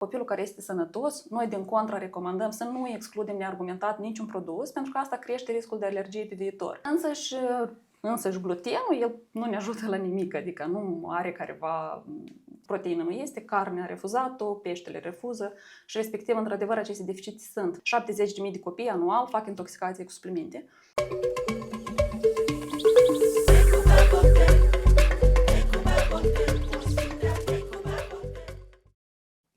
Copilul care este sănătos, noi din contra recomandăm să nu excludem neargumentat niciun produs, pentru că asta crește riscul de alergie pe viitor. Însăși glutenul, el nu ne ajută la nimic, adică nu are careva proteină, nu este, carne a refuzat-o, peștele refuză și respectiv, într-adevăr, aceste deficite sunt. 70.000 de copii anual fac intoxicație cu suplimente.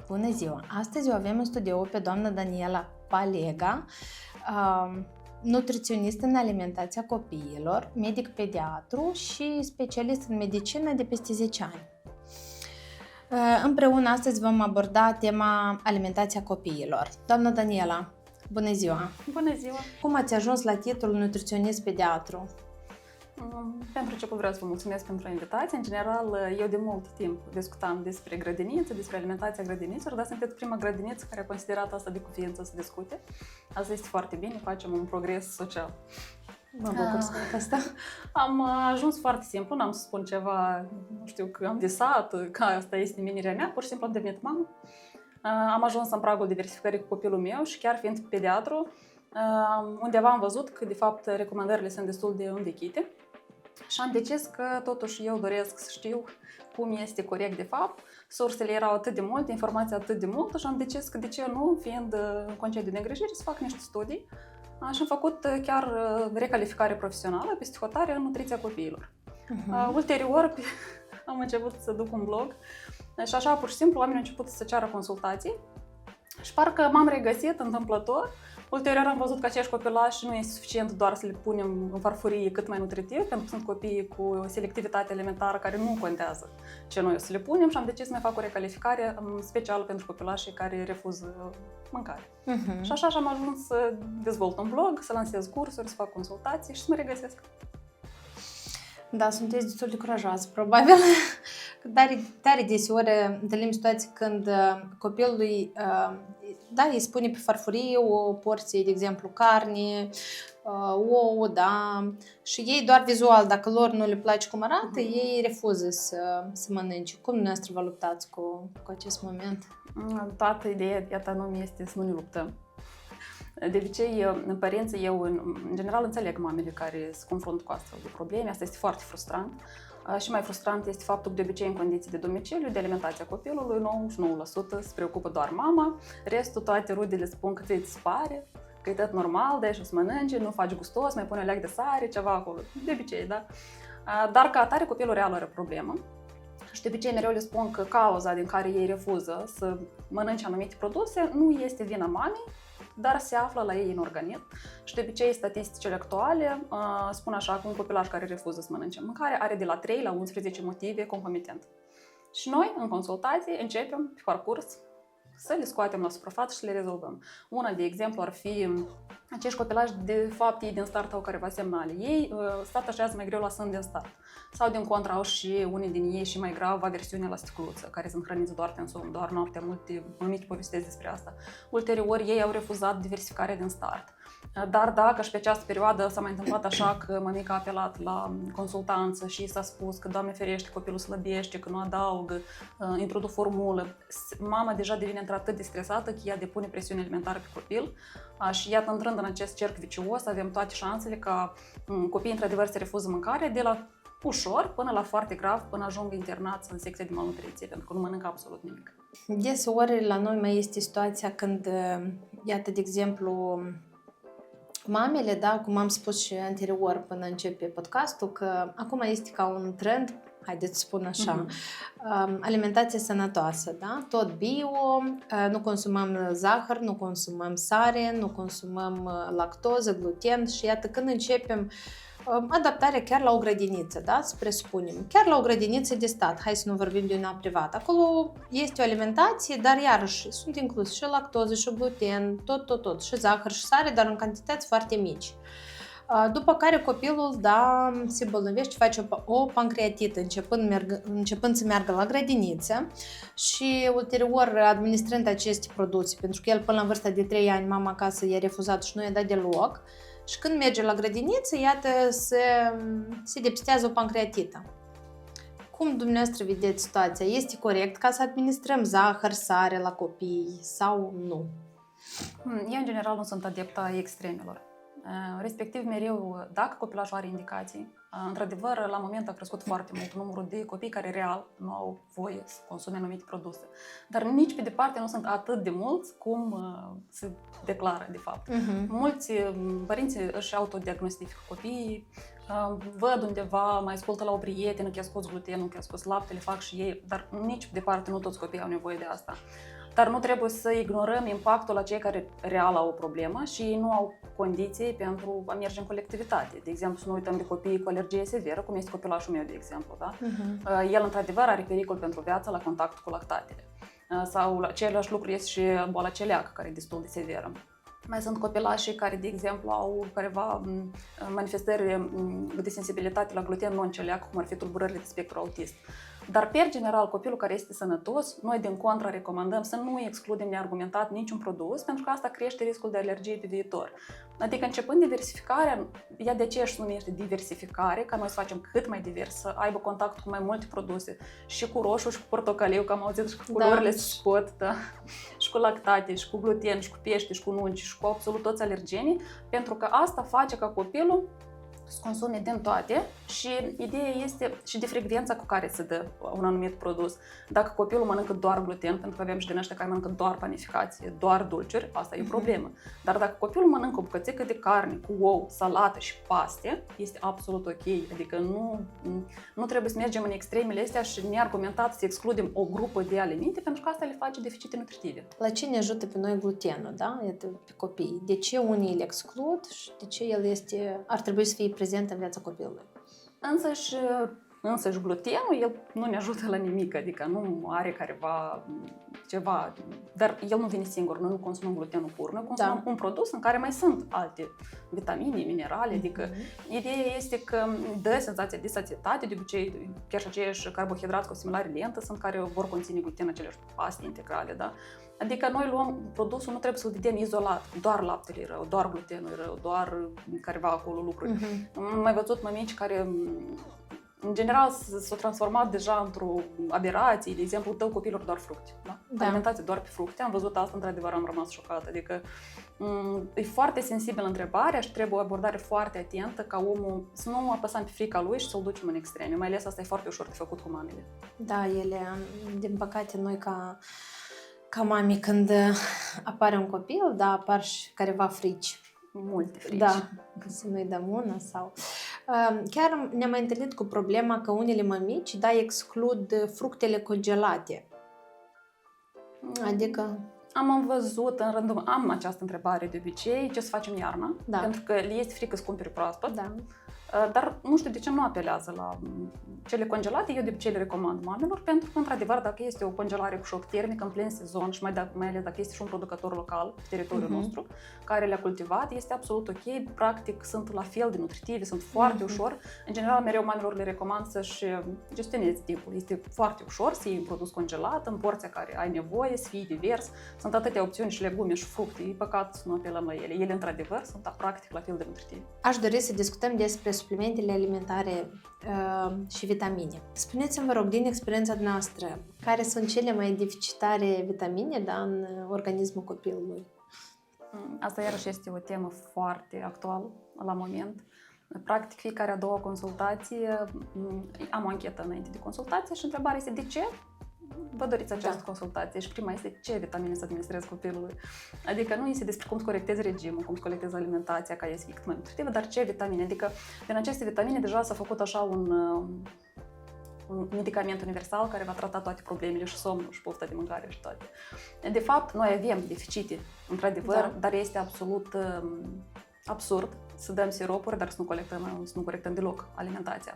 Bună ziua! Astăzi o avem în studio pe doamna Daniela Palega, nutriționist în alimentația copiilor, medic pediatru și specialist în medicină de peste 10 ani. Împreună astăzi vom aborda tema alimentația copiilor. Doamna Daniela, bună ziua! Bună ziua! Cum ați ajuns la titlul nutriționist pediatru? Pentru început vreau să vă mulțumesc pentru invitație. În general, eu de mult timp discutam despre grădinițe, despre alimentația grădinițelor, dar sunteți prima grădiniță care a considerat asta de cuviință să discute. Asta este foarte bine, facem un progres social. Mă bucur să văd asta. Am ajuns foarte simplu, n-am să spun ceva, nu știu, că am visat, că asta este menirea mea, pur și simplu am devenit mamă. Am ajuns în pragul diversificării cu copilul meu și chiar fiind pediatru, undeva am văzut că, de fapt, recomandările sunt destul de îndechite și am decis că, totuși, eu doresc să știu cum este corect, de fapt. Sursele erau atât de multe, informația atât de multă și am decis că, de ce nu, fiind în concediu de îngrijire, să fac niște studii și am făcut chiar recalificare profesională pe psihotare în nutriția copiilor. Ulterior, am început să duc un blog și așa, pur și simplu, oamenii au început să ceară consultații și parcă m-am regăsit întâmplător. Ulterior am văzut că acești copilași nu e suficient doar să le punem în farfurie cât mai nutritiv, pentru că sunt copii cu selectivitate alimentară care nu contează ce noi o să le punem și am decis să mai fac o recalificare specială pentru copilașii care refuză mâncare. Și așa am ajuns să dezvolt un blog, să lansez cursuri, să fac consultații și să mă regăsesc. Da, sunteți destul de curajoasă, probabil. Tare deseori întâlnim situații când copilului îi spune pe farfurie o porție, de exemplu, carne, ouă, da, și ei doar vizual, dacă lor nu le place cum arată, ei refuză să mănânce. Cum dumneavoastră vă luptați cu acest moment? Toată ideea, iată, nu este să nu ne luptăm. De obicei, părinții, eu în general înțeleg mamele care se confruntă cu astfel de probleme, asta este foarte frustrant. Și mai frustrant este faptul că de obicei în condiții de domiciliu, de alimentația copilului, 99% se preocupă doar mama, restul toate rudele spun că ți se pare, că e tot normal, dai și o să mănânci, nu faci gustos, mai pune o leac de sare, ceva acolo, de obicei, da? Dar ca atare copilul real are o problemă. Și de obicei mereu le spun că cauza din care ei refuză să mănânce anumite produse nu este vina mamei, dar se află la ei în organism. Și de obicei statisticile actuale spun așa că un copilaș care refuză să mănânce mâncare are de la 3 la 11 motive concomitent. Și noi, în consultații, începem pe parcurs să le scoatem la suprafață și să le rezolvăm. Una, de exemplu, ar fi acești copilași, de fapt, ei din start au careva semnale. Ei așează mai greu la sân din start. Sau, din contra, au și unii din ei și mai grav aversiune la sticluță, care sunt hrăniți doar în somn, doar noaptea, multe povestesc despre asta. Ulterior, ei au refuzat diversificarea din start. Dar dacă și pe această perioadă s-a mai întâmplat așa că mămica a apelat la consultanță și s-a spus că, Doamne ferește, copilul slăbește, că nu adaugă, introduc formulă, mama deja devine într-atât de stresată că ea depune presiune alimentară pe copil și iată, intrând în acest cerc vicios, avem toate șansele ca copiii într-adevăr să refuză mâncare de la ușor până la foarte grav, până ajung internați în secție de malnutriție, pentru că nu mănâncă absolut nimic. Deseori la noi mai este situația când, iată, de exemplu, mamele, da, cum am spus și anterior până începe podcastul, că acum este ca un trend, haideți să spun așa, alimentație sănătoasă, da? Tot bio, nu consumăm zahăr, nu consumăm sare, nu consumăm lactoză, gluten și iată când începem adaptarea chiar la o grădiniță, da? Să presupunem, chiar la o grădiniță de stat, hai să nu vorbim de una privată. Acolo este o alimentație, dar iarăși sunt inclus și lactoză, și gluten, tot, și zahăr, și sare, dar în cantități foarte mici. După care copilul, da, se bolnavește, face o pancreatită începând să meargă la grădiniță și ulterior administrând aceste produse, pentru că el până la vârsta de 3 ani mama acasă i-a refuzat și nu i-a dat deloc. Și când merge la grădiniță, iată, se depistează o pancreatită. Cum dumneavoastră vedeți situația? Este corect ca să administrăm zahăr, sare la copii sau nu? Eu, în general, nu sunt adepta extremelor. Respectiv, mereu, dacă copilașul are indicații, într-adevăr, la moment a crescut foarte mult numărul de copii care real nu au voie să consume anumite produse. Dar nici pe departe nu sunt atât de mulți cum se declară, de fapt. Mulți părinți își autodiagnostifică copiii, văd undeva, mai ascultă la o prietenă că i-a scos glutenul, că i-a scos laptele, fac și ei, dar nici pe departe nu toți copiii au nevoie de asta. Dar nu trebuie să ignorăm impactul la cei care real au o problemă și ei nu au condiții pentru a merge în colectivitate. De exemplu, să nu uităm de copiii cu alergie severă, cum este copilașul meu, de exemplu. Da? El, într-adevăr, are pericol pentru viață la contact cu lactatele. Sau același lucru este și boala celiacă, care e destul de severă. Mai sunt copilașii care, de exemplu, au careva manifestări de sensibilitate la gluten non-celiac, cum ar fi tulburările de spectru autist. Dar, pe general, copilul care este sănătos, noi, din contră, recomandăm să nu excludem neargumentat niciun produs, pentru că asta crește riscul de alergie pe viitor. Adică, începând diversificarea, ea de aceea își numește diversificare, ca noi să facem cât mai divers, să aibă contact cu mai multe produse, și cu roșu, și cu portocaliu, că am auzit, și cu culorile scot, da? Și cu lactate, și cu gluten, și cu pește, și cu nunci, și cu absolut toți alergenii, pentru că asta face ca copilul să consume din toate și ideea este și de frecvența cu care se dă un anumit produs. Dacă copilul mănâncă doar gluten, pentru că avem și din ăștia care mănâncă doar panificație, doar dulciuri, asta e o problemă. Dar dacă copilul mănâncă o bucățică de carne cu ou, salată și paste, este absolut ok. Adică nu trebuie să mergem în extremele astea și neargumentat să excludem o grupă de alimente, pentru că asta le face deficite nutritive. La ce ne ajută pe noi glutenul, da? Iată, pe copii. De ce unii îl exclud și de ce el ar trebui să fie prezent în viața copilului? Însăși glutenul, el nu ne ajută la nimic, adică nu are careva ceva, dar el nu vine singur, noi nu consumăm glutenul pur, noi consumăm un produs în care mai sunt alte vitamine, minerale, adică ideea este că dă senzația de sațietate, de obicei chiar și aceiași carbohidrați cu asimilare lentă sunt care vor conține gluten, aceleași paste integrale, da? Adică noi luăm produsul, nu trebuie să-l vedem izolat, doar laptele e rău, doar glutenul e rău, doar careva acolo lucruri. Am mai văzut mămici care în general s-au transformat deja într-o aberație, de exemplu, dă copilor doar fructe, da? Alimentație doar pe fructe, am văzut asta, într-adevăr am rămas șocată, adică e foarte sensibilă întrebarea și trebuie o abordare foarte atentă ca omul să nu apăsăm pe frica lui și să-l ducem în extreme, mai ales asta e foarte ușor de făcut cu mamele. Da, ele, din păcate, noi ca mami, când apare un copil, da, apar și careva frici. Multe frici. Da, să nu-i dăm una sau... Chiar ne-am mai întâlnit cu problema că unele mămici, da, exclud fructele congelate. Adică... Am văzut în rândul, am această întrebare de obicei, ce să facem iarna, pentru că le este frică să cumperi proaspăt. Da. Dar nu știu de ce nu apelează la cele congelate, eu de obicei le recomand mamelor, pentru că, într-adevăr, dacă este o congelare cu șoc termic în plin sezon și mai ales dacă este și un producător local pe teritoriul nostru, care le-a cultivat, este absolut ok, practic sunt la fel de nutritive, sunt foarte ușor. În general, mereu mamelor le recomand să-și gestioneze timpul. Este foarte ușor să iei un produs congelat în porția care ai nevoie, să fie divers. Sunt atâtea opțiuni și legume și fructe, e păcat să nu apelăm la ele. Ele, într-adevăr, sunt practic la fel de nutritive. Aș dori să discutăm despre suplimentele alimentare și vitamine. Spuneți-mi, vă rog, din experiența noastră, care sunt cele mai deficitare vitamine, da, în organismul copilului? Asta iarăși este o temă foarte actuală la moment. Practic, fiecare a doua consultație, am o anchetă înainte de consultație și întrebarea este de ce vă doriți această consultație și prima este ce vitamine să administrezi copilului. Adică nu este despre cum să corectezi regimul, cum să corectezi alimentația ca să fie cât mai nutritivă, dar ce vitamine. Adică din aceste vitamine deja s-a făcut așa un medicament universal care va trata toate problemele și somnul și pofta de mâncare și toate. De fapt, noi avem deficite, într-adevăr, dar este absolut absurd să dăm siropuri, dar să nu corectăm deloc alimentația.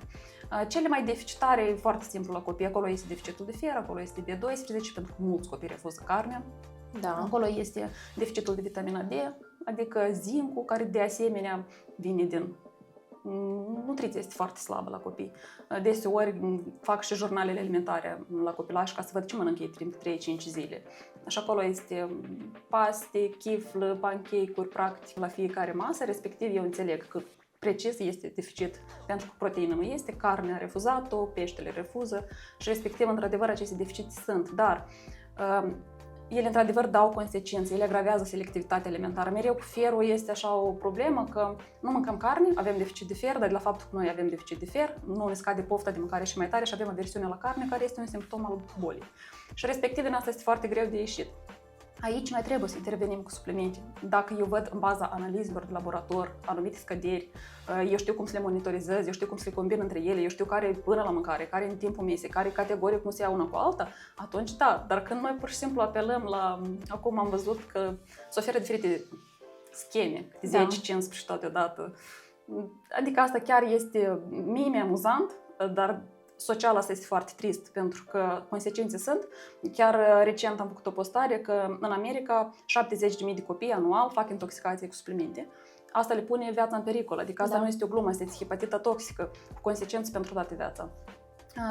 Cele mai deficitare e foarte simplu la copii. Acolo este deficitul de fier, acolo este B12, pentru că mulți copii refuză carnea. Da. Acolo este deficitul de vitamina D, adică zincul, care de asemenea vine din nutriția este foarte slabă la copii. Deseori fac și jurnalele alimentare la copilași ca să văd ce mănâncă ei timp de 3-5 zile. Și acolo este paste, chiflă, pancake-uri, practic, la fiecare masă, respectiv eu înțeleg că precis este deficit, pentru că proteină nu este, carnea refuzat-o, peștele refuză și respectiv, într-adevăr, aceste deficite sunt, dar ele într-adevăr dau consecințe, ele agravează selectivitatea alimentară. Mereu cu ferul este așa o problemă că nu mâncăm carne, avem deficit de fer, dar de la faptul că noi avem deficit de fer, nu ne scade pofta de mâncare și mai tare și avem aversiune la carne, care este un simptom al bolii. Și respectiv din asta este foarte greu de ieșit. Aici noi trebuie să intervenim cu suplimente. Dacă eu văd în baza analizelor de laborator anumite scăderi, eu știu cum să le monitorizez, eu știu cum să le combin între ele, eu știu care e până la mâncare, care e în timpul mesei, care categoric nu se ia una cu alta, atunci da. Dar când noi pur și simplu apelăm la... Acum am văzut că se oferă diferite scheme, 10-15 toate odată. Adică asta chiar este mie amuzant, dar social asta este foarte trist, pentru că consecințe sunt. Chiar recent am făcut o postare că în America 70.000 de copii anual fac intoxicație cu suplimente. Asta le pune viața în pericol, adică asta nu este o glumă, este hepatită toxică, cu consecințe pentru toată viața.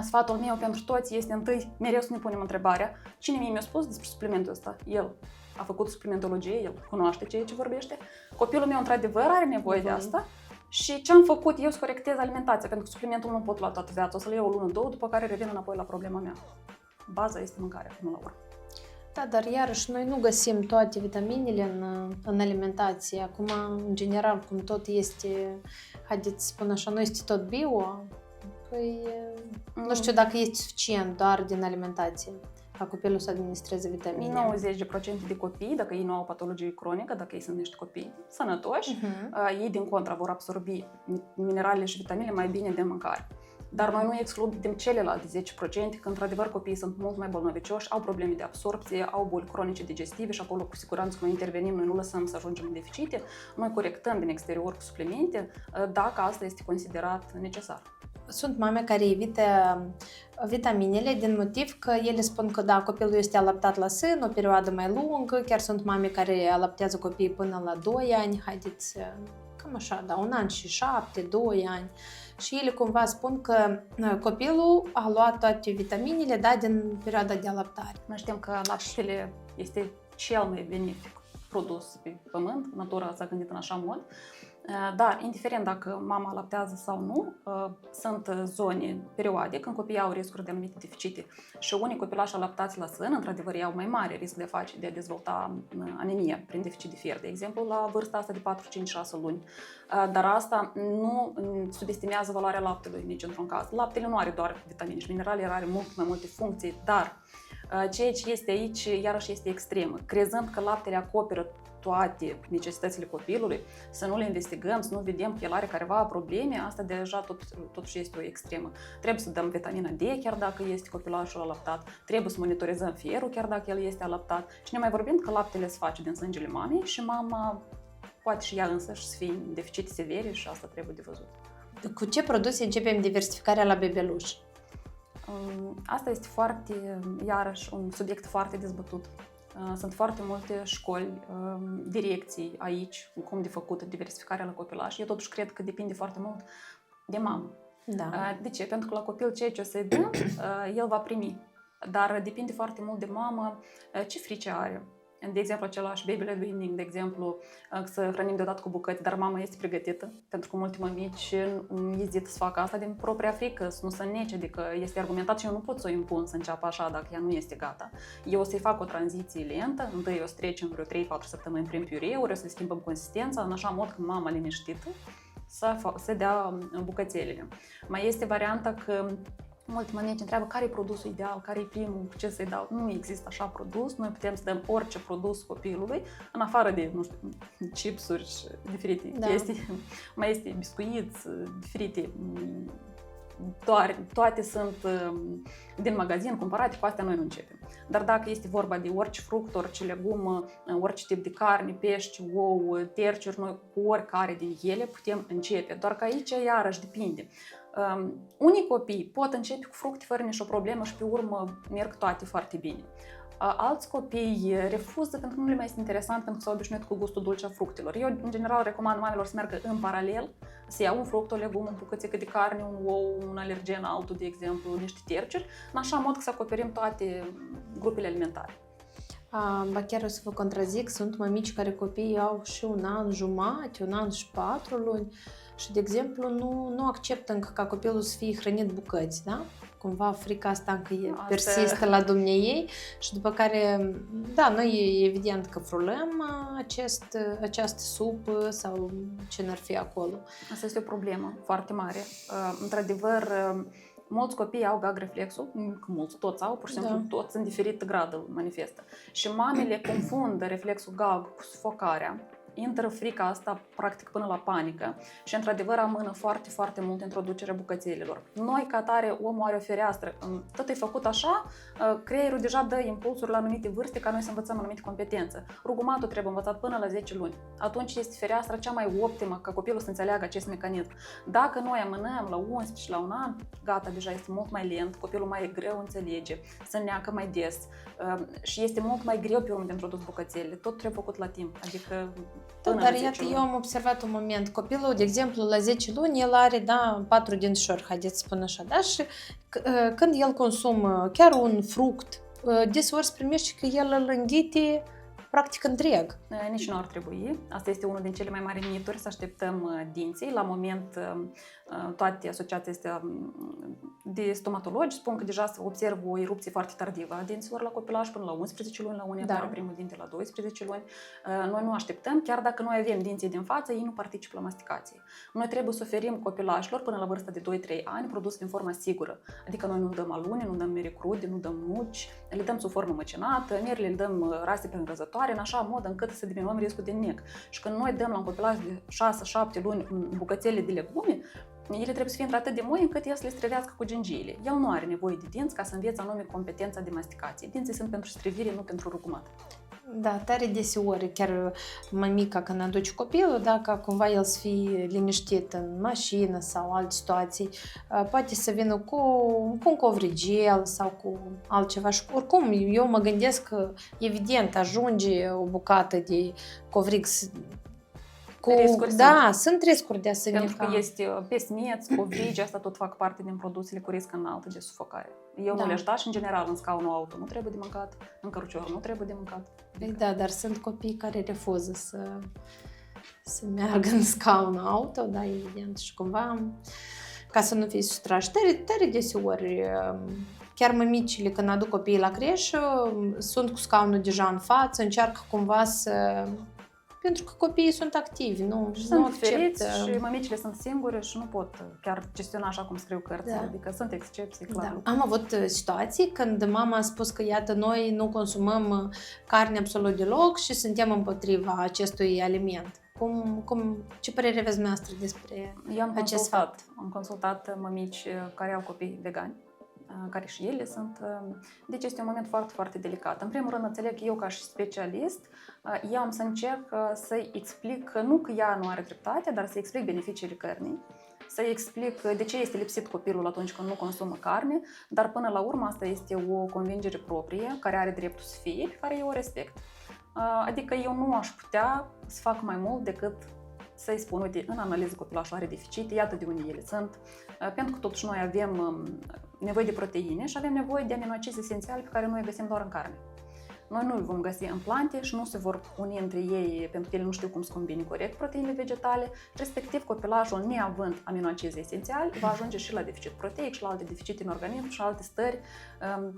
Sfatul meu pentru toți este întâi mereu să ne punem întrebarea cine mi-a spus despre suplimentul ăsta. El a făcut suplimentologie, el cunoaște ceea ce vorbește. Copilul meu într-adevăr are nevoie de asta. Și ce am făcut? Eu să corectez alimentația, pentru că suplimentul nu pot lua toată viața. O să le iau o lună, două, după care revin înapoi la problema mea. Baza este mâncarea, până la urmă. Da, dar iarăși noi nu găsim toate vitaminele în alimentație. Acum, în general, cum tot este, haideți să spun așa, nu este tot bio, păi nu știu dacă este suficient doar din alimentație ca copilul să administreze vitamine. 90% de copii, dacă ei nu au patologie cronică, dacă ei sunt niște copii sănătoși, ei din contra vor absorbi mineralele și vitaminele mai bine de mâncare. Dar noi nu excludem celelalte 10%, că într-adevăr copiii sunt mult mai bolnăvicioși, au probleme de absorpție, au boli cronice digestive și acolo cu siguranță noi intervenim, noi nu lăsăm să ajungem în deficite, noi corectăm din exterior cu suplimente, dacă asta este considerat necesar. Sunt mame care evită vitaminele din motiv că ele spun că da, copilul este alăptat la sân o perioadă mai lungă, chiar sunt mame care alăptează copiii până la 2 ani, haideți, cam așa, da, 1 an și 7, 2 ani. Și ele cumva spun că copilul a luat toate vitaminele, da, din perioada de alăptare. Noi știm că laptele este cel mai benefic produs pe pământ, natura s-a gândit în așa mod. Dar, indiferent dacă mama alăptează sau nu, sunt zone, perioade, când copiii au riscuri de anumite deficite și unii copilași alăptați la sân, într-adevăr, au mai mare risc de a dezvolta anemie prin deficit de fier, de exemplu, la vârsta asta de 4, 5, 6 luni. Dar asta nu subestimează valoarea laptelui nici într-un caz. Laptele nu are doar vitamine și minerale, are mult mai multe funcții, dar ceea ce este aici, iarăși, este extremă. Crezând că laptele acoperă toate necesitățile copilului, să nu le investigăm, să nu vedem că el are careva probleme, asta deja totuși este o extremă. Trebuie să dăm vitamina D chiar dacă este copilașul alăptat, trebuie să monitorizăm fierul chiar dacă el este alăptat și ne mai vorbim că laptele se face din sângele mamei și mama poate și ea însăși să fie în deficite severe și asta trebuie de văzut. Cu ce produse începem diversificarea la bebeluș? Asta este iarăși, un subiect foarte dezbătut. Sunt foarte multe școli, direcții aici, cum de făcut diversificarea la copilaș. Eu totuși cred că depinde foarte mult de mamă. Da. De ce? Pentru că la copil ceea ce o să-i dă, el va primi. Dar depinde foarte mult de mamă ce frice are. De exemplu, același baby led weaning, de exemplu, să hrănim deodată cu bucăți, dar mama este pregătită, pentru că multe mămici ezită să facă asta din propria frică, să nu se înnece, adică este argumentat și eu nu pot să o impun să înceapă așa dacă ea nu este gata. Eu o să-i fac o tranziție lentă, întâi o să trecem vreo 3-4 săptămâni prin piureuri, o să schimbăm consistența, în așa mod că mama liniștită să dea bucățelele. Mai este varianta că multe mămici întreabă care e produsul ideal, care e primul, ce să-i dau. Nu există așa produs, noi putem să dăm orice produs copilului, în afară de, nu știu, chipsuri și diferite chestii. Mai este biscuiți, diferite, toate sunt din magazin, cumpărate, cu astea noi nu începem. Dar dacă este vorba de orice fruct, orice legumă, orice tip de carne, pești, ou, terciuri, noi cu oricare din ele putem începe. Doar că aici iarăși depinde. Unii copii pot începe cu fructe fără nicio problemă și pe urmă merg toate foarte bine. Alți copii refuză pentru că nu le mai este interesant, pentru că s-au obișnuit cu gustul dulce a fructelor. Eu, în general, recomand mamelor să meargă în paralel, să ia un fruct, o legumă, un bucățică de carne, un ou, un alergen, altul, de exemplu, niște terciuri, în așa mod că să acoperim toate grupele alimentare. Ba chiar o să vă contrazic, sunt mămici care copiii au și 1 an jumate, 1 an și 4 luni. și, de exemplu, nu acceptă încă ca copilul să fie hrănit bucăți, da? Cumva frica asta încă persistă la dumneiei și după care, da, noi evident că frulăm această supă sau ce n-ar fi acolo. Asta este o problemă foarte mare. Într-adevăr, mulți copii au gag reflexul, mulți, toți au, pur și simplu, toți în diferit grad îl manifestă. Și mamele confundă reflexul gag cu sufocarea. Intră frica asta practic până la panică și într-adevăr amână foarte, foarte mult introducerea bucățelilor. Noi, ca atare, omul are o fereastră. Tot e făcut așa, creierul deja dă impulsuri la anumite vârste ca noi să învățăm anumite competențe. Rugumatul trebuie învățat până la 10 luni. Atunci este fereastra cea mai optimă ca copilul să înțeleagă acest mecanism. Dacă noi amânăm la 11 și la un an, gata, deja este mult mai lent, copilul mai greu înțelege, se neacă mai des și este mult mai greu pe urmă de introdus bucățelele. Tot trebuie făcut la timp, adică dar iată, eu am observat un moment. Copilul, de exemplu, la 10 luni, el are, 4 dințișori, haideți să spun așa, da? Și când el consumă chiar un fruct, deseori se primește că el îl înghite practic întreg. Nici nu ar trebui. Asta este unul din cele mai mari mituri, să așteptăm dinții. La moment, toate asociațiile astea de stomatologi spun că deja se observă o erupție foarte tardivă a dinților la copilaj, până la 11 luni, la unii apare primul dinte la 12 luni. Noi nu așteptăm, chiar dacă noi avem dinții din față, ei nu participă la masticație. Noi trebuie să oferim copilașilor până la vârsta de 2-3 ani produs din forma sigură. Adică noi nu dăm alune, nu dăm mere crude, nu dăm nuci, le dăm sub formă măcinată, merele le dăm rase preîngrăzătoare, în așa mod încât să diminuăm riscul de nec. Și când noi dăm la un copilaj de 6-7 luni bucățele de legume, ele trebuie să fie într-atât de moi încât el să le strivească cu gingiile. El nu are nevoie de dinți ca să învețe anume competența de masticație. Dinții sunt pentru strivire, nu pentru rugumat. Da, tare deseori, chiar mămica când aduce copilul, ca cumva el să fie liniștit în mașină sau alte situații, poate să vină cu un covrigel sau cu altceva și oricum eu mă gândesc că evident ajunge o bucată de covrig sunt riscuri de asemenea. Pentru că este pesmeț, covrigi, asta tot fac parte din produsele cu risc înalt de sufocare. Eu nu le-aș da și în general în scaunul auto nu trebuie de mâncat, în cărucior nu trebuie de mâncat. Da, dar sunt copii care refuză să meargă în scaunul auto, da, evident, și cumva ca să nu fie sustrași. Tare deseori, chiar mămicile când aduc copiii la creșă, sunt cu scaunul deja în față, încearcă cumva pentru că copiii sunt activi, sunt feriți și mămicile sunt singure și nu pot chiar gestiona așa cum scriu cărțile, adică sunt excepții, clar. Am avut situații când mama a spus că iată, noi nu consumăm carne absolut deloc și suntem împotriva acestui aliment. Ce părere aveți dumneavoastră despre acest fapt? Am consultat mămici care au copii vegani, care și ele sunt. Deci este un moment foarte, foarte delicat. În primul rând, înțeleg că eu ca și specialist, eu am să încerc să-i explic, nu că ea nu are dreptate, dar să-i explic beneficiile cărnii, să-i explic de ce este lipsit copilul atunci când nu consumă carne, dar până la urmă asta este o convingere proprie, care are dreptul să fie, pe care eu o respect. Adică eu nu aș putea să fac mai mult decât să-i spun, uite, în analiză copilașul are deficite, iată de unde ele sunt, pentru că totuși noi avem nevoie de proteine și avem nevoie de aminoacizi esențiali pe care noi îi găsim doar în carne. Noi nu îl vom găsi în plante și nu se vor uni între ei pentru că ele nu știu cum să combine corect proteinele vegetale, respectiv copilajul, neavând aminoacizi esențiali, va ajunge și la deficit proteic și la alte deficite în organism și alte stări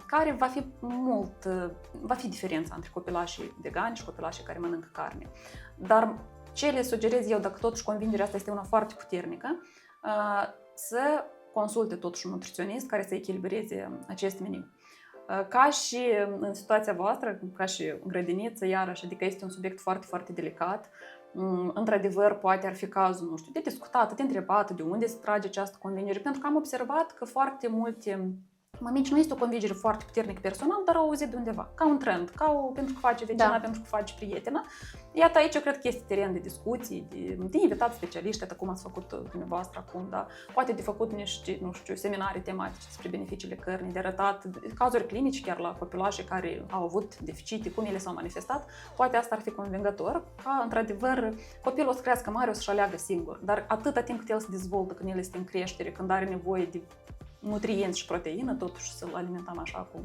care va fi diferența între copilașii vegani și copilașii care mănâncă carne. Dar ce le sugerez eu, dacă totuși convingerea asta este una foarte puternică, să consulte totuși un nutriționist care să echilibreze acest meniu. Ca și în situația voastră, ca și grădiniță, iarăși, adică este un subiect foarte, foarte delicat. Într-adevăr, poate ar fi cazul, nu știu, de discutat, de întrebat de unde se trage această convingere, pentru că am observat că foarte multe mămici nu este o convingere foarte puternică personal, dar au auzit de undeva, ca un trend, pentru că face vecina, pentru că face prietena. Iată, aici eu cred că este teren de discuții, de invitat specialiști, atât cum ați făcut dumneavoastră acum, da? Poate de făcut niște, nu știu, seminarii tematice despre beneficiile cărnii, de arătat cazuri clinici chiar la copilașe care au avut deficite, cum ele s-au manifestat. Poate asta ar fi convingător, ca într-adevăr copilul o să crească mare, o să-și aleagă singur, dar atâta timp cât el se dezvoltă, când el este în creștere, când are nevoie de nutrienți și proteină, totuși să-l alimentăm așa cum...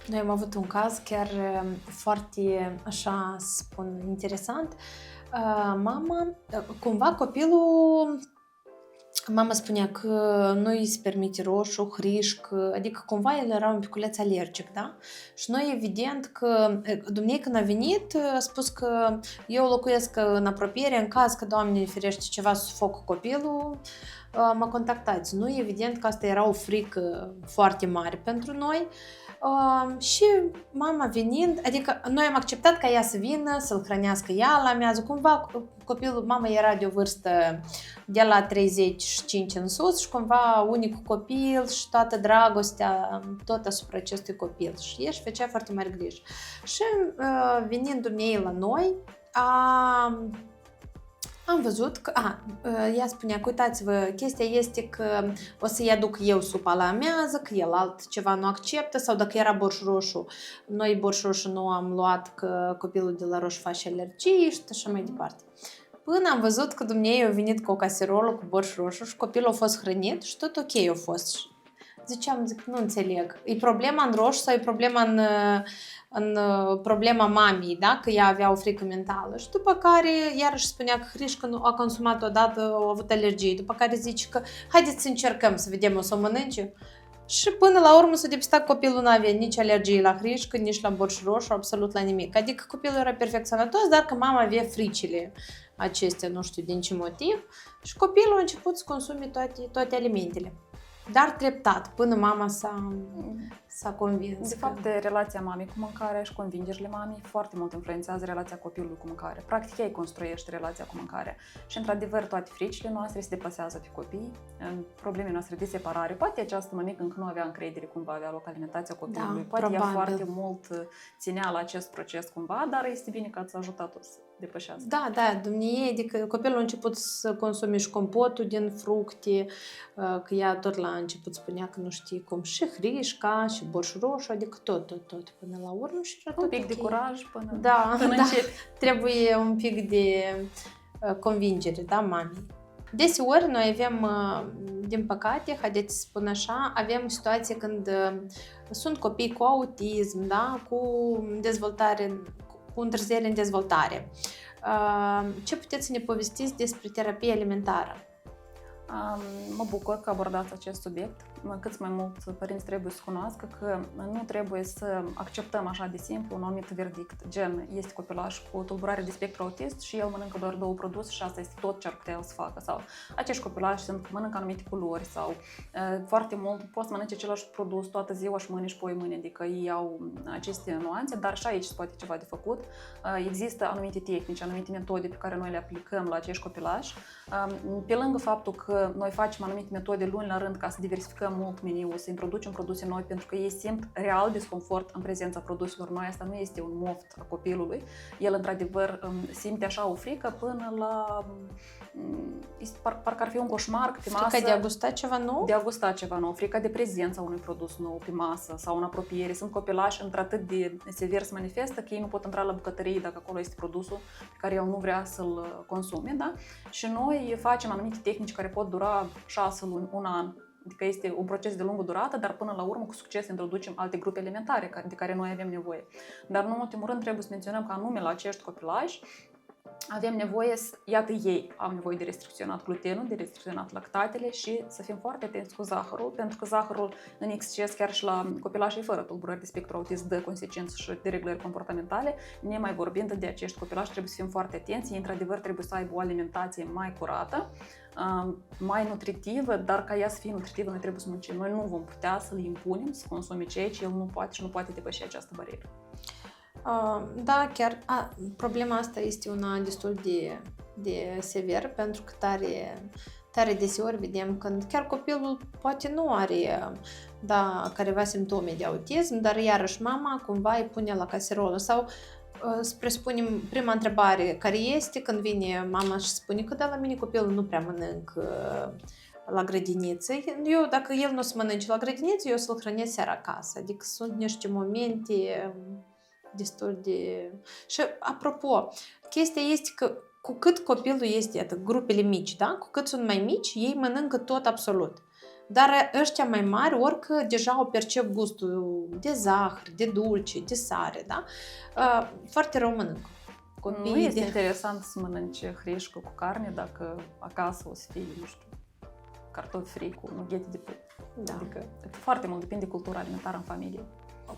Noi am avut un caz chiar foarte, așa spun, interesant. Mama, cumva copilul Mama spunea că nu îi se permite roșu, hrișc, adică cumva el era un piculeț alergic, da? Și noi evident că dumneavoastră când a venit a spus că eu locuiesc în apropiere, în caz că, Doamne ferește, ceva sufoc copilul, mă contactați. Nu, evident că asta era o frică foarte mare pentru noi. Și mama venind, adică noi am acceptat ca ea să vină, să-l hrănească ea la amiază, cumva copilul, mama era de o vârstă de la 35 în sus și cumva unicul copil și toată dragostea tot asupra acestui copil și el își făcea foarte mare grijă. Și venind dumnei la noi, am văzut că, ea spunea că, uitați-vă, chestia este că o să-i aduc eu supa la amiază, că el altceva nu acceptă, sau dacă era borș roșu, noi borș roșu nu am luat, că copilul de la roșu face alergii și așa mai departe. Până am văzut că dumneavoastră a venit cu o caserolă cu borș roșu și copilul a fost hrănit și tot ok a fost. Zic, nu înțeleg. E problema în roșu sau e problema în problema mamei, da? Că ea avea o frică mentală. Și după care, iarăși spunea că hrișcă a consumat odată, a avut alergie. După care zice că haideți să încercăm să vedem, o să o mănânce. Și până la urmă s-a depistat copilul nu avea nici alergie la hrișcă, nici la borș roșu, absolut la nimic. Adică copilul era perfect sănătos, dar că mama avea fricile acestea, nu știu din ce motiv. Și copilul a început să consume toate alimentele. Dar treptat, până mama s-a convins. De fapt, de relația mamei cu mâncarea și convingerile mamei foarte mult influențează relația copilului cu mâncarea. Practic, ei construiește relația cu mâncarea. Și, într-adevăr, toate fricile noastre se deplasează pe copii, în problemele noastre de separare. Poate această mămică încă nu avea încredere cum va avea loc alimentația copilului. Da, poate probabil. ea foarte mult ținea la acest proces cumva, dar este bine că ați ajutat-o să depășească. Da, dumneavoastră, adică copilul a început să consume și compotul din fructe, că ea tot la început spunea că nu știe cum, și hrișca, și borș roșu, adică tot, până la urmă și era tot un pic ok. de curaj până începi. Trebuie un pic de convingere, da, mami? Deseori noi avem, din păcate, haideți să spun așa, avem situații când sunt copii cu autism, da, cu dezvoltare, cu întârziere în dezvoltare. Ce puteți să ne povestiți despre terapie alimentară? Mă bucur că abordați acest subiect. Cât mai mulți părinți trebuie să cunoască că nu trebuie să acceptăm așa de simplu un anumit verdict, gen este copilaș cu tulburare de spectru autist și el mănâncă doar 2 produse și asta este tot ce ar putea el să facă. Sau acești copilași mănâncă anumite culori sau foarte mult poți să mănânce același produs toată ziua și mâine și poi mâine, adică ei au aceste nuanțe, dar și aici se poate ceva de făcut. Există anumite tehnici, anumite metode pe care noi le aplicăm la acești copilași. Pe lângă faptul că noi facem anumite metode luni la rând ca să diversificăm mult meniul, să introducem produse noi, pentru că ei simt real disconfort în prezența produselor noi. Asta nu este un moft a copilului. El, într-adevăr, simte așa o frică până la... parcă ar fi un coșmar pe masă. Frica de a gusta ceva nou? De a gusta ceva nou. Frica de prezența unui produs nou pe masă sau în apropiere. Sunt copilași într-atât de sever se manifestă că ei nu pot intra la bucătărie dacă acolo este produsul pe care el nu vrea să-l consume, da? Și noi facem anumite tehnici care pot dura 6 luni, un an. Adică este un proces de lungă durată, dar până la urmă cu succes introducem alte grupe alimentare de care noi avem nevoie. Dar în ultimul rând trebuie să menționăm că anume la acești copilași avem nevoie, iată ei au nevoie de restricționat glutenul, de restricționat lactatele și să fim foarte atenți cu zahărul, pentru că zahărul în exces, chiar și la copilașii fără tulburări de spectru autist, dă consecințe și dereglări comportamentale. Nemai vorbind de acești copilași, trebuie să fim foarte atenți, ei într-adevăr trebuie să aibă o alimentație mai curată, mai nutritivă, dar ca ea să fie nutritivă, noi trebuie să muncim. Noi nu vom putea să-l impunem să consume ceea ce el nu poate și nu poate depăși această barieră. Da, chiar problema asta este una destul de sever, pentru că tare deseori vedem când chiar copilul poate nu are careva simptome de autism, dar iarăși mama cumva îi pune la caserolă sau să presupunem prima întrebare care este când vine mama și spune că la mine copilul nu prea mănâncă la grădiniță. Dacă el nu o să mănânce la grădiniță, eu să-l hrănesc seara acasă. Adică sunt niște momente destul de... Și apropo, chestia este că cu cât copilul este, grupele mici, da? Cu cât sunt mai mici, ei mănâncă tot absolut. Dar ăștia mai mari, orică deja o percep gustul de zahăr, de dulce, de sare, da? Foarte rău mănâncă. Nu este interesant să mănânci hrișcă cu carne dacă acasă o să fie, nu știu, cartofi free cu nughete de pui. Da. Adică foarte mult depinde de cultura alimentară în familie.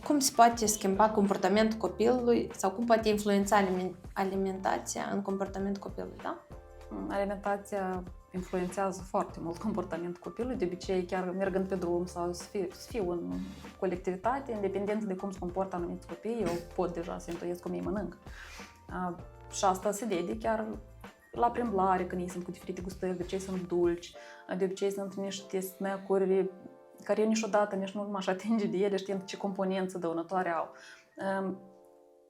Cum se poate schimba comportamentul copilului sau cum poate influența alimentația în comportamentul copilului, da? Alimentația influențează foarte mult comportamentul copilului, de obicei chiar mergând pe drum sau să fiu în colectivitate, independent de cum se comportă anumiți copii, eu pot deja să intuiesc cum ei mănânc. Și asta se vede chiar la plimbare, când ei sunt cu diferite gustări, de obicei sunt dulci, de obicei sunt niște snack-uri care eu niciodată nici nu m-aș atinge de ele, știind ce componență dăunătoare au.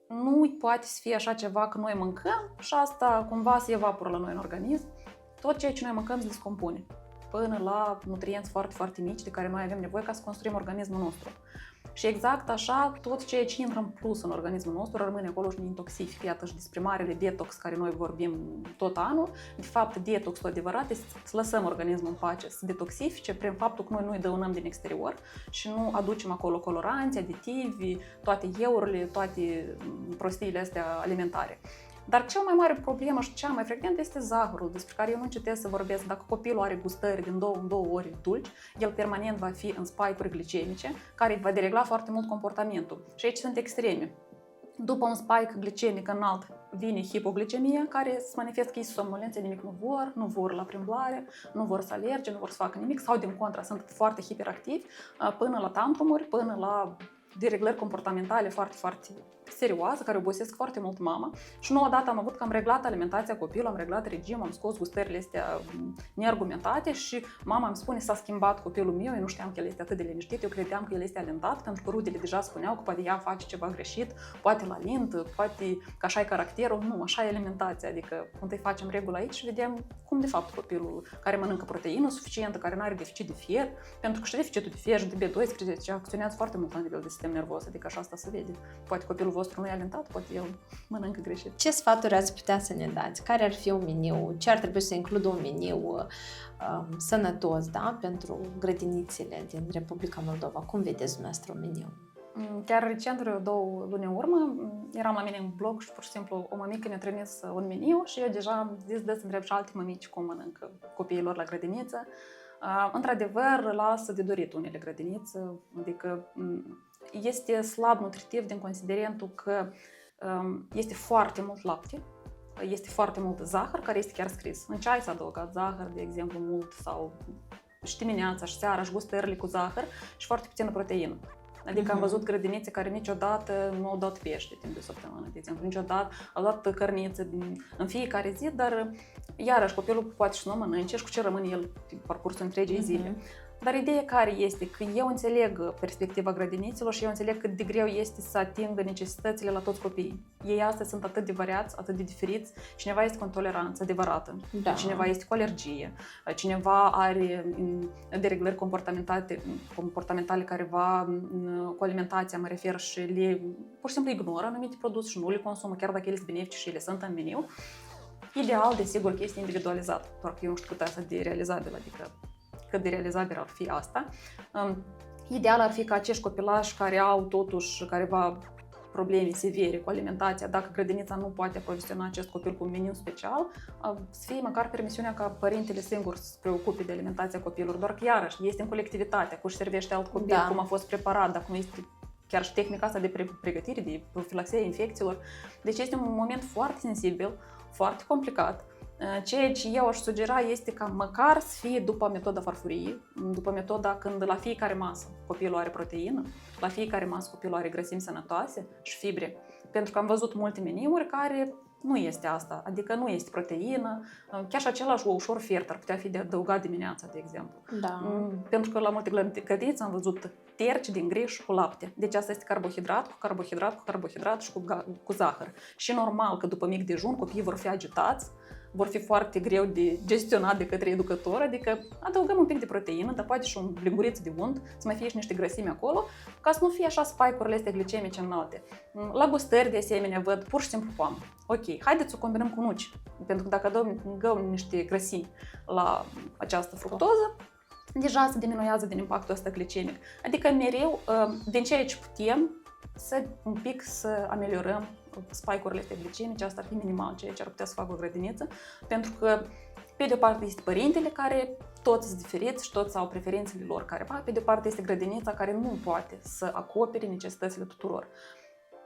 Nu poate să fie așa ceva că noi mâncăm și asta cumva se evaporă la noi în organism. Tot ceea ce noi mâncăm se descompune până la nutrienți foarte, foarte mici de care noi avem nevoie ca să construim organismul nostru. Și exact așa, tot ceea ce intră în plus în organismul nostru rămâne acolo și ne intoxifică. Iată și despre marele detox care noi vorbim tot anul. De fapt, detoxul adevărat este să lăsăm organismul în pace, să detoxifice prin faptul că noi nu îi dăunăm din exterior și nu aducem acolo coloranți, aditivi, toate eurile, toate prostiile astea alimentare. Dar cea mai mare problemă și cea mai frecventă este zahărul, despre care eu nu încetez să vorbesc. Dacă copilul are gustări din 2 în 2 ori dulci, el permanent va fi în spike-uri glicemice, care îi va deregla foarte mult comportamentul. Și aici sunt extreme. După un spike glicemic înalt vine hipoglicemia, care se manifestă că ei somnolențe, nimic nu vor la plimbare, nu vor să alerge, nu vor să facă nimic, sau din contra sunt foarte hiperactivi, până la tantrumuri, până la dereglări comportamentale foarte, foarte serioase, care obosesc foarte mult mama. Și nouă dată am avut că am reglat alimentația copilului, am reglat regimul, am scos gustările astea neargumentate și mama îmi spune s-a schimbat copilul meu, eu nu știam că el este atât de liniștit, eu credeam că el este alentat, pentru că rudele deja spuneau că poate ea face ceva greșit, poate la lint, poate că așa e caracterul, nu, așa e alimentația, adică întâi facem regula aici și vedem cum de fapt copilul care mănâncă proteină suficientă, care nu are deficit de fier, pentru că și deficitul de fier și de B12 acționează foarte mult la nivel de sistem nervos, adică așa asta se vede. Poate copilul vostru nu e alentat, poate el mănâncă greșit. Ce sfaturi ați putea să ne dați? Care ar fi un meniu? Ce ar trebui să includă un meniu sănătos, da? Pentru grădinițele din Republica Moldova? Cum vedeți dumneavoastră un meniu? Chiar recent, 2 luni în urmă, eram la mine în blog și pur și simplu o mămică mi-a trimis un meniu și eu deja am zis să întreb și alte mămici cum mănâncă copiilor la grădiniță. Într-adevăr, lasă de dorit unele grădinițe, adică este slab nutritiv din considerentul că este foarte mult lapte, este foarte mult zahăr, care este chiar scris. În ceai s-a adăugat zahăr, de exemplu, mult, sau și dimineața și seara și gustările cu zahăr și foarte puțină proteină. Adică am văzut grădinițe care niciodată nu au dat pește timp de o săptămână, de exemplu, niciodată au dat cărniță în fiecare zi, dar iarăși copilul poate și nu mănânce și cu ce rămâne el pe parcursul întregii zile. Dar ideea care este că eu înțeleg perspectiva grădiniților și eu înțeleg cât de greu este să atingă necesitățile la toți copiii. Ei astăzi sunt atât de variați, atât de diferiți. Cineva este cu intoleranță adevărată, da. Cineva este cu alergie, cineva are dereglări comportamentale careva cu alimentația, mă refer, și le pur și simplu ignoră anumite produse și nu le consumă, chiar dacă ele sunt benefice și ele sunt în meniu. Ideal, desigur, că este individualizat, doar că eu nu știu cât asta de realizabil, adică cât de realizabil ar fi asta. Ideal ar fi ca acești copilași care au totuși careva probleme severe cu alimentația, dacă grădinița nu poate aprovisiona acest copil cu un meniu special, să fie măcar permisiunea ca părintele singur să se preocupe de alimentația copilului, doar că iarăși este în colectivitate, cum își servește alt copil, da. Cum a fost preparat, dacă nu este chiar și tehnica asta de pregătire, de profilaxie infecțiilor. Deci este un moment foarte sensibil, foarte complicat. Ceea ce eu aș sugera este ca măcar să fie după metoda farfuriei, după metoda când la fiecare masă copilul are proteină, la fiecare masă copilul are grăsimi sănătoase și fibre. Pentru că am văzut multe meniuri care nu este asta, adică nu este proteină, chiar și același ușor fiert ar putea fi de adăugat dimineața, de exemplu. Da. Pentru că la multe grădinițe am văzut terci din greș cu lapte. Deci asta este carbohidrat și cu zahăr. Și normal că după mic dejun copiii vor fi agitați, vor fi foarte greu de gestionat de către educător, adică adăugăm un pic de proteină, dar poate și un linguriț de unt, să mai fie și niște grăsimi acolo, ca să nu fie așa spike-urile astea glicemice înalte. La gustări, de asemenea, văd pur și simplu foame. Ok, haideți să o combinăm cu nuci, pentru că dacă adăugăm niște grăsimi la această fructoză, deja se diminuează din impactul ăsta glicemic. Adică mereu, din ceea ce putem, să un pic să ameliorăm spike-urile astea glicemice, asta ar fi minimal, ceea ce ar putea să facă o grădiniță, pentru că pe de o parte este părintele care toți sunt diferiți și toți au preferințele lor careva, pe de o parte este grădinița care nu poate să acopere necesitățile tuturor.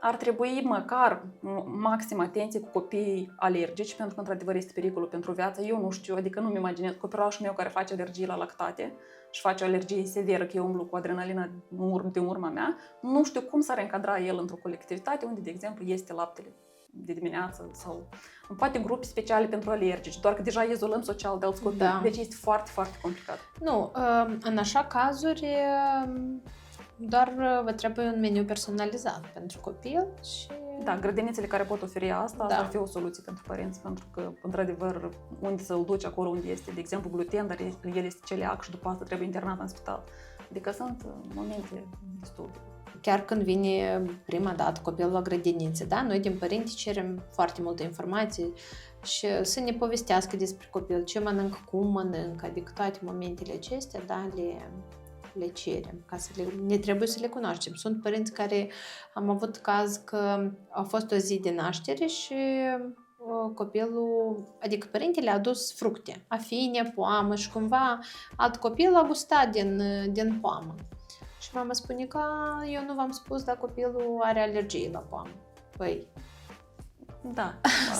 Ar trebui măcar maxim atenție cu copiii alergici, pentru că într-adevăr este pericolul pentru viață. Eu nu știu, adică nu-mi imaginez copilașul meu care face alergie la lactate și face o alergie severă, că eu umblu cu adrenalină din urma mea, nu știu cum s-ar încadra el într-o colectivitate unde, de exemplu, este laptele de dimineață sau poate grupi speciale pentru alergici, doar că deja izolăm social de alți copii. Da. Deci este foarte, foarte complicat. Nu, în așa cazuri doar vă trebuie un meniu personalizat pentru copil și... Da, grădinițele care pot oferi asta Da. ar fi o soluție pentru părinți, pentru că, într-adevăr, unde să-l duci acolo unde este, de exemplu, gluten, dar el este celiac și după asta trebuie internat în spital. Adică sunt momente destul de... Chiar când vine prima dată copilul la grădiniță, da? Noi din părinți cerem foarte multe informații și să ne povestească despre copil, ce mănâncă, cum mănâncă, adică toate momentele acestea, da, le cerem, ca să ne trebuie să le cunoaștem. Sunt părinți care am avut caz că a fost o zi de naștere și copilul, adică părintele a adus fructe, afine, poamă și cumva alt copil a gustat din poamă. Și mama spune că eu nu v-am spus, dar copilul are alergie la poamă. Păi, Da.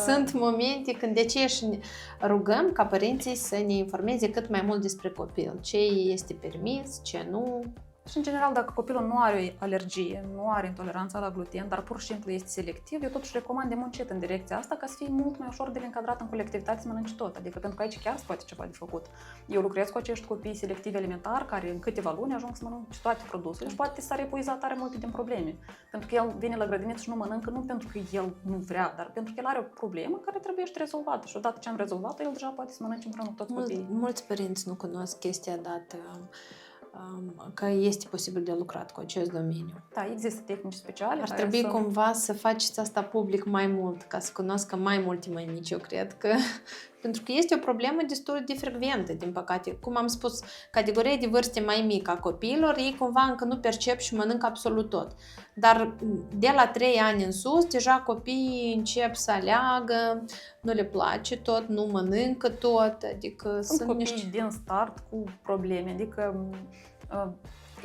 sunt momente când de aceea și rugăm ca părinții să ne informeze cât mai mult despre copil, ce este permis, ce nu. Și, în general, dacă copilul nu are o alergie, nu are intoleranța la gluten, dar pur și simplu este selectiv, eu totuși recomand de muncit în direcția asta ca să fie mult mai ușor de încadrat în colectivitate să mănânce tot. Adică pentru că aici chiar se poate ceva de făcut. Eu lucrez cu acești copii selectivi alimentari care în câteva luni ajung să mănânce toate produsele și poate s-ar epuiza tare multe din probleme. Pentru că el vine la grădiniță și nu mănâncă nu pentru că el nu vrea, dar pentru că el are o problemă care trebuie și rezolvată. Și odată ce am rezolvat-o, el deja poate să mănânce împreună cu toți copiii. Mulți părinți nu cunosc chestia dată că este posibil de lucrat cu acest domeniu. Da, există tehnici speciale. Ar care trebui să... cumva să faceți asta public mai mult, ca să cunoască mai multe mai mici, eu cred că... Pentru că este o problemă destul de frecventă, din păcate. Cum am spus, categoria de vârste mai mică a copiilor, ei cumva încă nu percep și mănâncă absolut tot. Dar de la 3 ani în sus, deja copiii încep să aleagă, nu le place tot, nu mănâncă tot, adică sunt copii niște... din start cu probleme, adică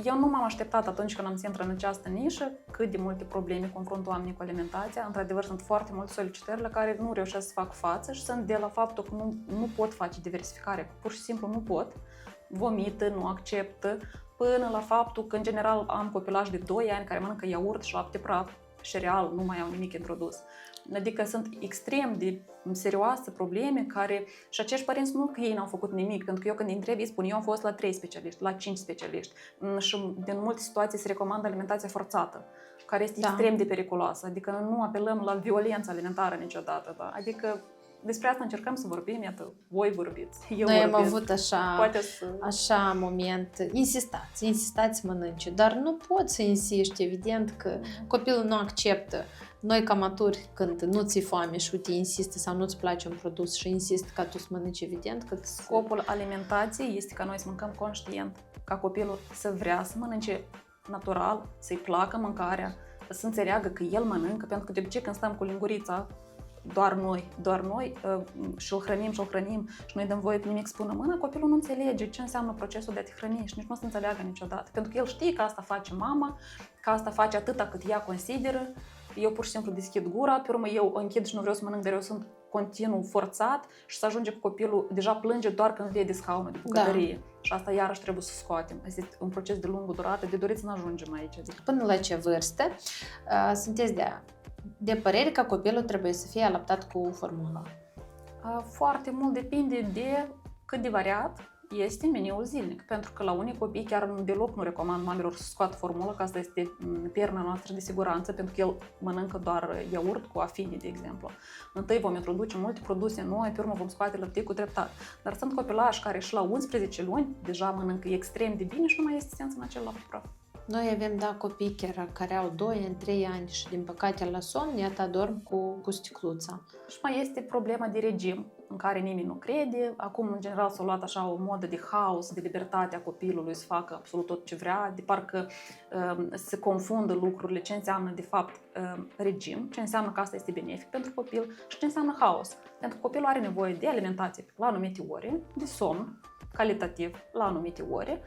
eu nu m-am așteptat atunci când am să intru în această nișă cât de multe probleme confruntă oamenii cu alimentația. Într-adevăr, sunt foarte multe solicitări la care nu reușesc să fac față și sunt de la faptul că nu pot face diversificare, pur și simplu nu pot, vomită, nu acceptă, până la faptul că, în general, am copilaj de 2 ani care mănâncă iaurt și lapte praf și cereal, nu mai au nimic introdus. Adică sunt extrem de serioase probleme care... Și acești părinți nu că ei n-au făcut nimic, pentru că eu când îi întreb, îi spun, eu am fost la 3 specialiști, la 5 specialiști și din multe situații se recomandă alimentația forțată, care este extrem de periculoasă, adică nu apelăm la violență alimentară niciodată, da? Adică despre asta încercăm să vorbim, iată, voi vorbiți, eu Noi vorbesc. am avut așa moment, insistați să mănânce, dar nu poți să insiști, evident că copilul nu acceptă. Noi ca maturi, când nu ți-e foame și uite, insistă sau nu-ți place un produs și insistă ca tu să mănânci, evident că... Scopul alimentației este ca noi să mâncăm conștient, ca copilul să vrea să mănânce natural, să-i placă mâncarea, să înțeleagă că el mănâncă, pentru că de obicei când stăm cu lingurița, doar noi și îl hrănim și noi dăm voie cu nimic să pună mâna, copilul nu înțelege ce înseamnă procesul de a te hrăni și nici nu o să înțeleagă niciodată. Pentru că el știe că asta face mama, că asta face atâta cât ea consideră, eu pur și simplu deschid gura, pe urmă eu o închid și nu vreau să mănânc, dar eu sunt continuu forțat și să ajunge cu copilul, deja plânge doar când vede scaunul de bucătărie. Da. Și asta iarăși trebuie să scoatem. Este un proces de lungă durată, de dorit să nu ajungem aici. Până la ce vârstă sunteți de părere că copilul trebuie să fie alăptat cu formula? Foarte mult depinde de cât de variat este meniul zilnic. Pentru că la unii copii chiar deloc nu recomand mamelor să scoată formula, că asta este perna noastră de siguranță, pentru că el mănâncă doar iaurt cu afine, de exemplu. Întâi vom introduce multe produse noi, pe urmă vom scoate lăpticul treptat. Dar sunt copilași care și la 11 luni deja mănâncă extrem de bine și nu mai este sens în acel lapte praf. Noi avem, copii chiar care au 2 ani, 3 ani și din păcate la somn, iată, dorm cu sticluța. Și mai este problema de regim. în care nimeni nu crede. Acum, în general, s-a luat așa o modă de haos, de libertate a copilului să facă absolut tot ce vrea, de parcă se confundă lucrurile, ce înseamnă de fapt regim, ce înseamnă că asta este benefic pentru copil și ce înseamnă haos. Pentru că copilul are nevoie de alimentație la anumite ore, de somn calitativ la anumite ore,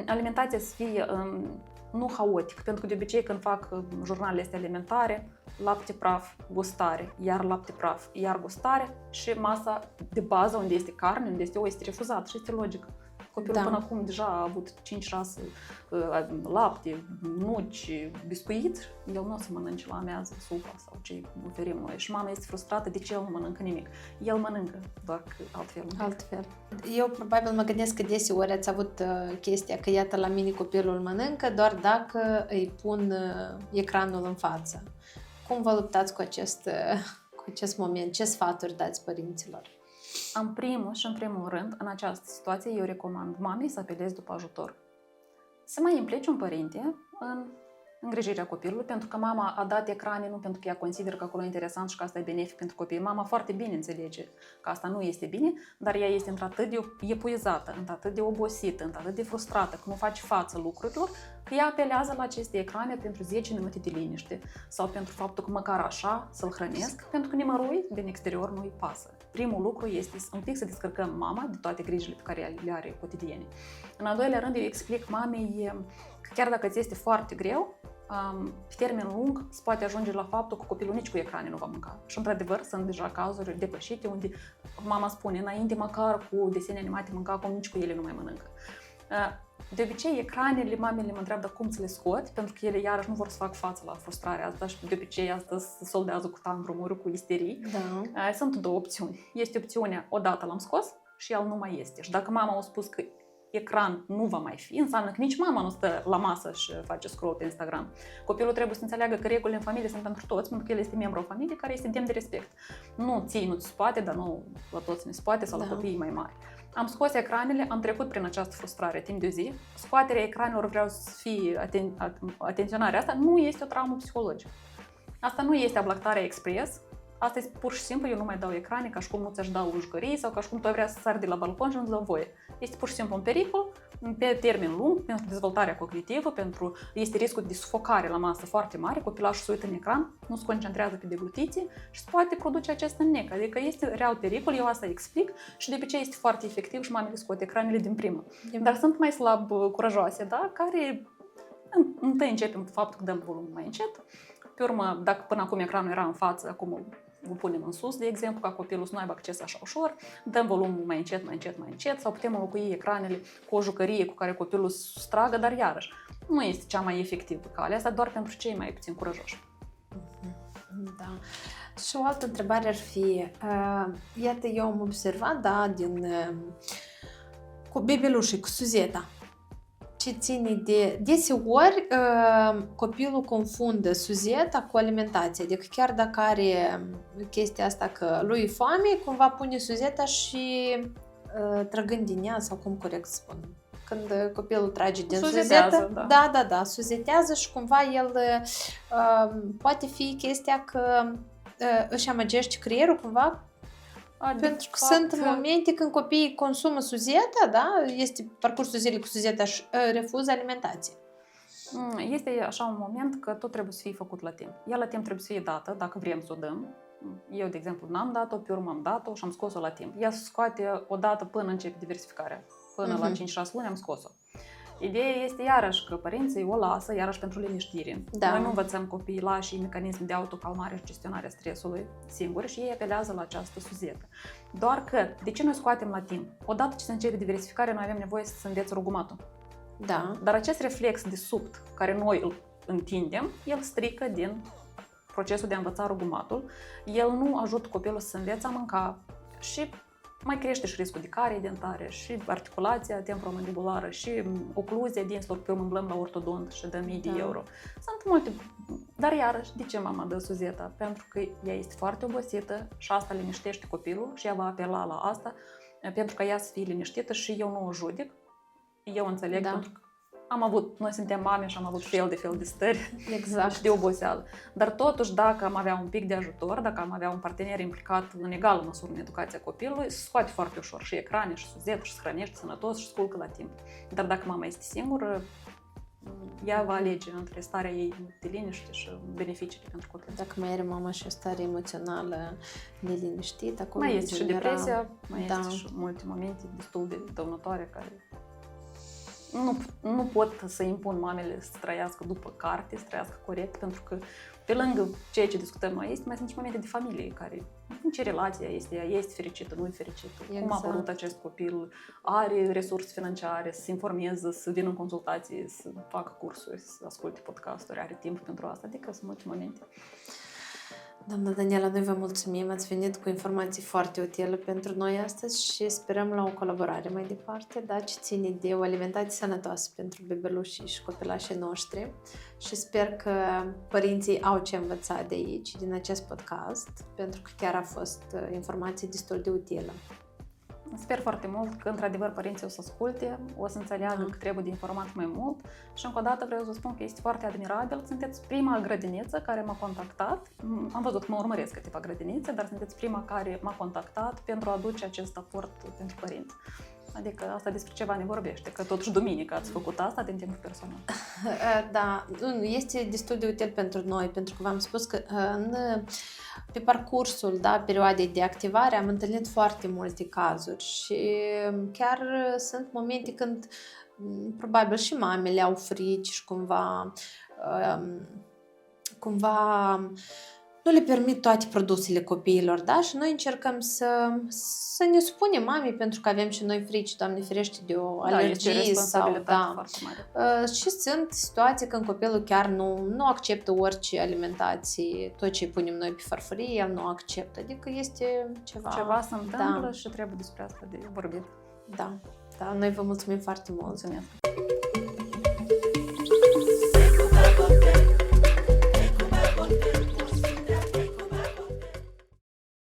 alimentația să fie nu haotic, pentru că de obicei când fac jurnalele astea alimentare, lapte praf, gustare, iar lapte praf, iar gustare și masa de bază unde este carne, unde este ou, este refuzat și este logic. Copilul până acum deja a avut 5-6 lapte, nuci, biscuiți, el nu o să mănânce la amiază supa sau ce oferim noi. Și mama este frustrată de ce el nu mănâncă nimic. El mănâncă, doar că altfel. Eu probabil mă gândesc că deseori ați avut chestia că iată la mine copilul mănâncă doar dacă îi pun ecranul în față. Cum vă luptați cu acest moment? Ce sfaturi dați părinților? În primul rând, în această situație, eu recomand mamei să apeleze după ajutor. Să mai implice un părinte în îngrijirea copilului, pentru că mama a dat ecrane nu pentru că ea consideră că acolo e interesant și că asta e benefic pentru copii. Mama foarte bine înțelege că asta nu este bine, dar ea este într-atât de epuizată, într-atât de obosită, într-atât de frustrată, că nu face față lucrurilor, că ea apelează la aceste ecrane pentru 10 minute de liniște sau pentru faptul că măcar așa să-l hrănesc, pentru că nimărui din exterior nu-i pasă. Primul lucru este un pic să descărcăm mama de toate grijile pe care le are cotidiene. În al doilea rând, eu explic mamei că chiar dacă ți este foarte greu, pe termen lung se poate ajunge la faptul că copilul nici cu ecrane nu va mânca. Și într-adevăr sunt deja cazuri depășite unde mama spune înainte măcar cu desene animate mânca, acum nici cu ele nu mai mănâncă. De obicei, ecranele, mamele mă întreabă cum să le scot, pentru că ele iarăși nu vor să fac față la frustrarea asta și de obicei asta se soldează cu tantrumuri, cu isterii. Da. Sunt două opțiuni. Este opțiunea, odată l-am scos și el nu mai este. Și dacă mama a spus că ecran nu va mai fi, înseamnă că nici mama nu stă la masă și face scroll pe Instagram. Copilul trebuie să înțeleagă că regulile în familie sunt pentru toți, pentru că el este membru al familiei care este demn de respect. Nu ții, nu ți poate, dar nu la toți ne poate sau la copiii mai mari. Am scos ecranele, am trecut prin această frustrare timp de o zi. Scoaterea ecranelor, vreau să fie atenționarea asta, nu este o traumă psihologică. Asta nu este ablactarea expres. Asta este pur și simplu, eu nu mai dau ecrane ca și cum nu ți-aș da o jucărie sau ca și cum tu ai vrea să sari de la balcon și nu-ți dau voie. Este pur și simplu un pericol pe termen lung pentru dezvoltarea cognitivă, este riscul de sufocare la masă foarte mare, copilașul se uită în ecran, nu se concentrează pe deglutiție și se poate produce acest înnec. Adică este real pericol, eu asta explic și de obicei este foarte efectiv și mamele scot ecranele din primă. Dar sunt mai slab curajoase, da? Care întâi începem cu faptul că dăm volumul mai încet. Pe urmă, dacă până acum ecranul era în față, acum o punem în sus, de exemplu, ca copilul să nu aibă acces așa ușor, dăm volumul mai încet sau putem înlocui ecranele cu o jucărie cu care copilul se stragă, dar iarăși nu este cea mai efectivă calea asta, doar pentru cei mai puțin curajoși. Da. Și o altă întrebare ar fi, iată, eu am observat, da, cu bebelușii, cu Suzeta, ce ține deseori copilul confundă Suzeta cu alimentația, adică chiar dacă are chestia asta că lui e foame, cumva pune Suzeta și trăgând din ea, sau cum corect să spun, când copilul trage din Suzeta, da, suzetează și cumva el poate fi chestia că își amăgește creierul cumva. Pentru că sunt momente când copiii consumă Suzeta, da? Este parcursul zilei cu Suzeta și refuză alimentație. Este așa un moment că tot trebuie să fie făcut la timp. Ea la timp trebuie să fie dată, dacă vrem să o dăm. Eu, de exemplu, n-am dat-o, pe urmă am dat-o și am scos-o la timp. Ea se scoate o dată până începe diversificarea. Până la 5-6 luni am scos-o. Ideea este iarăși că părinții o lasă iarăși pentru liniștire. Da. Noi nu învățăm copiii lași mecanisme de autocalmare și gestionarea stresului singuri și ei apelează la această Suzetă. Doar că, de ce noi scoatem la timp? Odată ce se începe diversificarea, noi avem nevoie să învețe rugumatul. Da. Dar acest reflex de subt, care noi îl întindem, el strică din procesul de a învăța rugumatul. El nu ajută copilul să învețe a mânca și mai crește și riscul de carie dentare, și articulația temporomandibulară, și ocluzia dinților, pe urmă îmblăm la ortodont și dăm mii de euro. Sunt multe, dar iarăși, de ce mama dă Suzeta? Pentru că ea este foarte obosită și asta liniștește copilul și ea va apela la asta pentru ca ea să fie liniștită și eu nu o judec. Eu înțeleg pentru că Noi suntem mame și am avut fel de stări Exact. și de oboseală. Dar totuși, dacă am avea un pic de ajutor, dacă am avea un partener implicat în egală măsură în educația copilului, se scoate foarte ușor și ecrane, și suzet, și se hrănește sănătos, și sculcă la timp. Dar dacă mama este singură, ea va alege între starea ei de liniște și beneficiile pentru copil. Dacă mai are mama și o stare emoțională neliniștită, acolo Mai este și depresia, mai da. este și multe momente destul de dăunătoare care nu pot să impun mamele să trăiască după carte, să trăiască corect, pentru că pe lângă ceea ce discutăm noi, mai sunt și momente de familie care, în ce relație este ea, este fericită, nu e fericită, cum a apărut acest copil, are resurse financiare, să se informeze, să vină în consultații, să facă cursuri, să asculte podcasturi, are timp pentru asta, adică sunt multe momente. Doamna Daniela, noi vă mulțumim, ați venit cu informații foarte utile pentru noi astăzi și sperăm la o colaborare mai departe, da, ce ține de o alimentație sănătoasă pentru bebelușii și copilașii noștri și sper că părinții au ce învăța de aici, din acest podcast, pentru că chiar a fost informație destul de utilă. Sper foarte mult că, într-adevăr, părinții o să asculte, o să înțeleagă că trebuie de informat mai mult și, încă o dată, vreau să spun că este foarte admirabil. Sunteți prima grădiniță care m-a contactat. Am văzut că mă urmăresc câteva grădinițe, dar sunteți prima care m-a contactat pentru a aduce acest aport pentru părinți. Adică asta despre ceva ne vorbește, că totuși duminică ați făcut asta din timpul personal. Da, este destul de util pentru noi, pentru că v-am spus că pe parcursul, da, perioadei de activare am întâlnit foarte multe cazuri și chiar sunt momente când probabil și mamele au frici și cumva nu le permit toate produsele copiilor, da? Și noi încercăm să ne supunem mamei pentru că avem și noi frici, Doamne ferește, de o alergie sau da. Și sunt situații când copilul chiar nu acceptă orice alimentație, tot ce punem noi pe farfurie, el nu acceptă. Adică este ceva. Ceva se întâmplă și trebuie despre asta de vorbit. Da, noi vă mulțumim foarte mult. Mulțumesc.